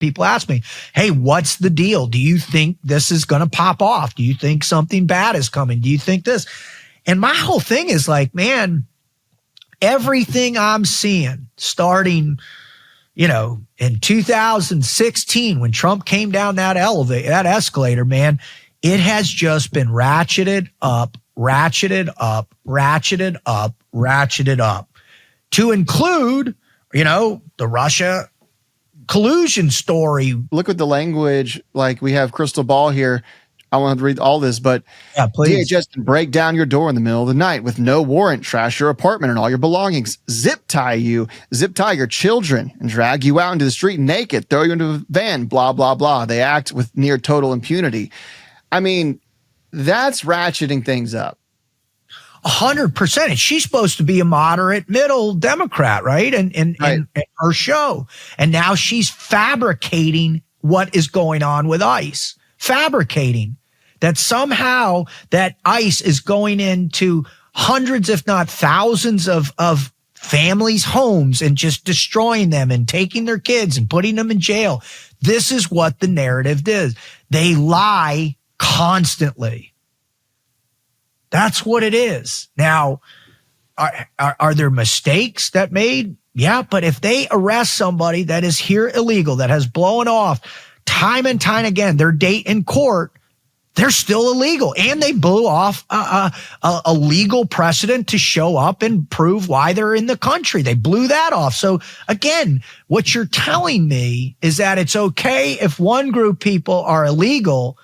people ask me, hey, what's the deal? Do you think this is going to pop off? Do you think something bad is coming? Do you think this? And my whole thing is like, man, everything I'm seeing starting, in 2016, when Trump came down that escalator, man, it has just been ratcheted up, to include, the Russia collusion story. Look at the language. Like, we have Krystal Ball here. I want to read all this, but yeah, please. DHS can break down your door in the middle of the night with no warrant, trash your apartment and all your belongings, zip tie your children, and drag you out into the street naked, throw you into a van, blah, blah, blah. They act with near total impunity. I mean, that's ratcheting things up. 100%. And she's supposed to be a moderate middle Democrat, right? And her show. And now she's fabricating what is going on with ICE. Fabricating that somehow that ICE is going into hundreds, if not thousands of families' homes and just destroying them and taking their kids and putting them in jail. This is what the narrative is. They lie constantly. That's what it is. Now, are there mistakes that made? Yeah, but if they arrest somebody that is here illegal, that has blown off time and time again, their date in court, they're still illegal. And they blew off a legal precedent to show up and prove why they're in the country. They blew that off. So again, what you're telling me is that it's okay if one group of people are illegal,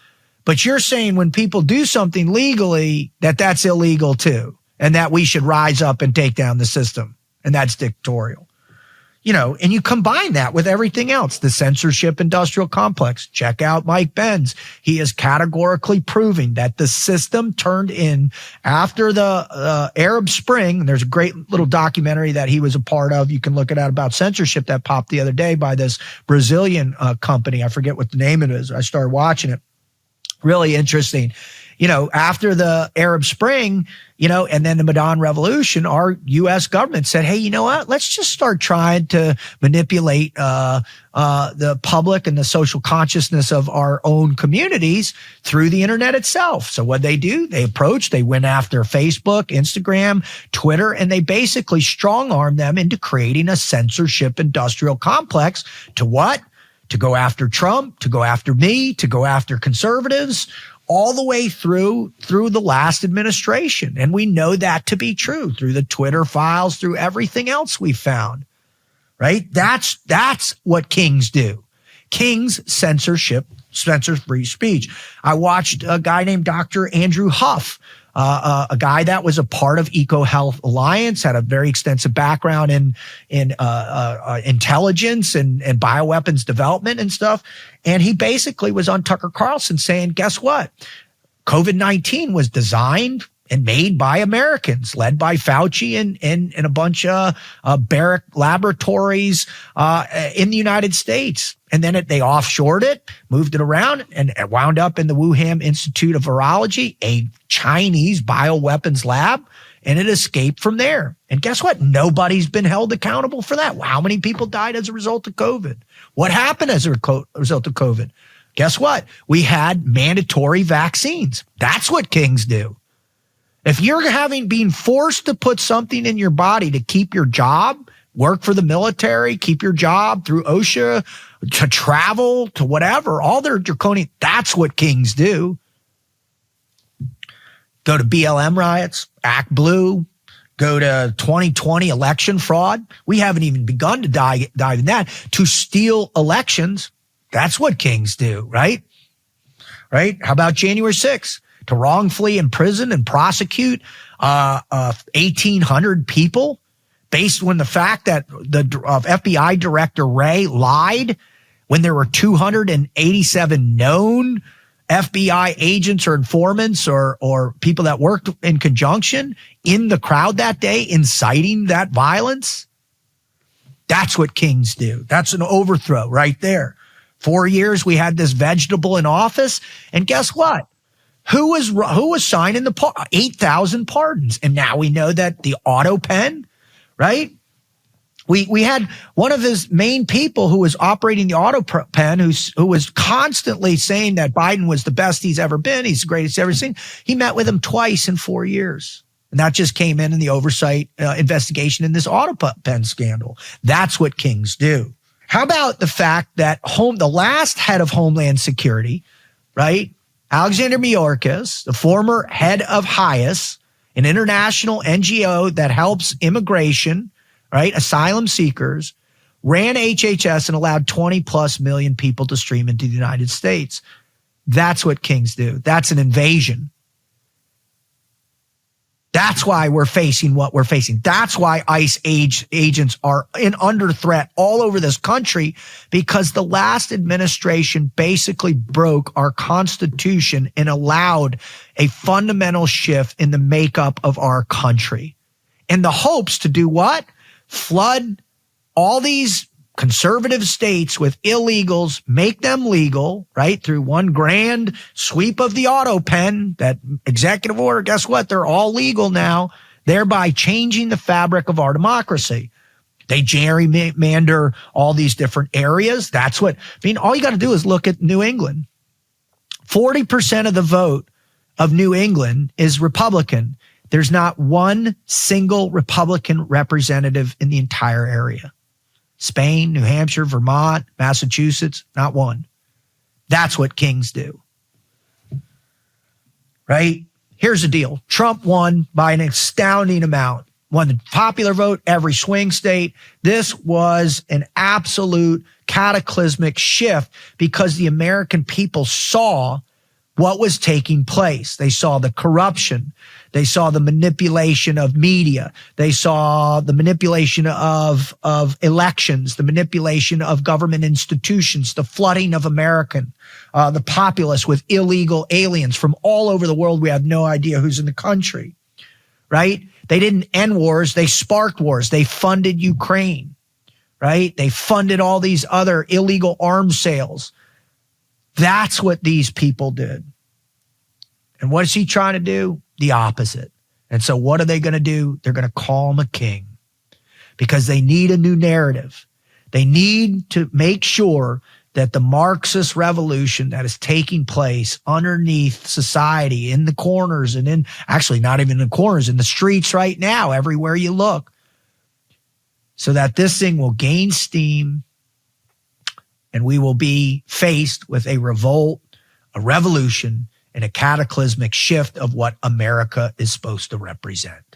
but you're saying when people do something legally, that's illegal too, and that we should rise up and take down the system. And that's dictatorial. And you combine that with everything else, the censorship industrial complex. Check out Mike Benz. He is categorically proving that the system turned in after the Arab Spring. And there's a great little documentary that he was a part of. You can look it out about censorship that popped the other day by this Brazilian company. I forget what the name it is. I started watching it. Really interesting. After the Arab Spring, and then the Maidan Revolution, our U.S. government said, hey, you know what? Let's just start trying to manipulate the public and the social consciousness of our own communities through the internet itself. So what they do, they went after Facebook, Instagram, Twitter, and they basically strong-armed them into creating a censorship industrial complex to what? To go after Trump, to go after me, to go after conservatives, all the way through the last administration. And we know that to be true through the Twitter files, through everything else we found, right? That's what kings do. Kings censor free speech. I watched a guy named Dr. Andrew Huff, a guy that was a part of EcoHealth Alliance, had a very extensive background in intelligence and bioweapons development and stuff. And he basically was on Tucker Carlson saying, guess what? COVID-19 was designed and made by Americans, led by Fauci and a bunch of Barrick laboratories in the United States. And then they offshored it, moved it around, and it wound up in the Wuhan Institute of Virology, a Chinese bioweapons lab, and it escaped from there. And guess what? Nobody's been held accountable for that. How many people died as a result of COVID? What happened as a result of COVID? Guess what? We had mandatory vaccines. That's what kings do. If you're being forced to put something in your body to keep your job, work for the military, keep your job through OSHA, to travel, to whatever, all their draconian, that's what kings do. Go to BLM riots, Act Blue, go to 2020 election fraud. We haven't even begun to dive in that, to steal elections. That's what kings do, right? Right? How about January 6th? To wrongfully imprison and prosecute 1,800 people based on the fact that the FBI Director Wray lied when there were 287 known FBI agents or informants or people that worked in conjunction in the crowd that day inciting that violence. That's what kings do. That's an overthrow right there. 4 years we had this vegetable in office, and guess what? Who was signing the 8,000 pardons? And now we know that the auto pen, right? We had one of his main people who was operating the auto pen, who was constantly saying that Biden was the best he's ever been. He's the greatest he's ever seen. He met with him twice in 4 years. And that just came in the oversight investigation in this auto pen scandal. That's what kings do. How about the fact that the last head of Homeland Security, right? Alexander Mayorkas, the former head of HIAS, an international NGO that helps immigration, right? Asylum seekers, ran HHS and allowed 20 plus million people to stream into the United States. That's what kings do. That's an invasion. That's why we're facing what we're facing. That's why ICE agents are under threat all over this country, because the last administration basically broke our Constitution and allowed a fundamental shift in the makeup of our country in the hopes to do what? Flood all these conservative states with illegals, make them legal, right? Through one grand sweep of the auto pen, that executive order, guess what? They're all legal now, thereby changing the fabric of our democracy. They gerrymander all these different areas. That's what, all you got to do is look at New England. 40% of the vote of New England is Republican. There's not one single Republican representative in the entire area. Spain, New Hampshire, Vermont, Massachusetts, not one. That's what kings do. Right? Here's the deal. Trump won by an astounding amount. Won the popular vote, every swing state. This was an absolute cataclysmic shift because the American people saw what was taking place. They saw the corruption. They saw the manipulation of media. They saw the manipulation of elections, the manipulation of government institutions, the flooding of the populace with illegal aliens from all over the world. We have no idea who's in the country, right? They didn't end wars. They sparked wars. They funded Ukraine, right? They funded all these other illegal arms sales. That's what these people did. And what is he trying to do? The opposite. And so what are they going to do? They're going to call him a king because they need a new narrative. They need to make sure that the Marxist revolution that is taking place underneath society, in the corners and actually not even in the corners, in the streets right now, everywhere you look, so that this thing will gain steam and we will be faced with a revolt, a revolution, and a cataclysmic shift of what America is supposed to represent.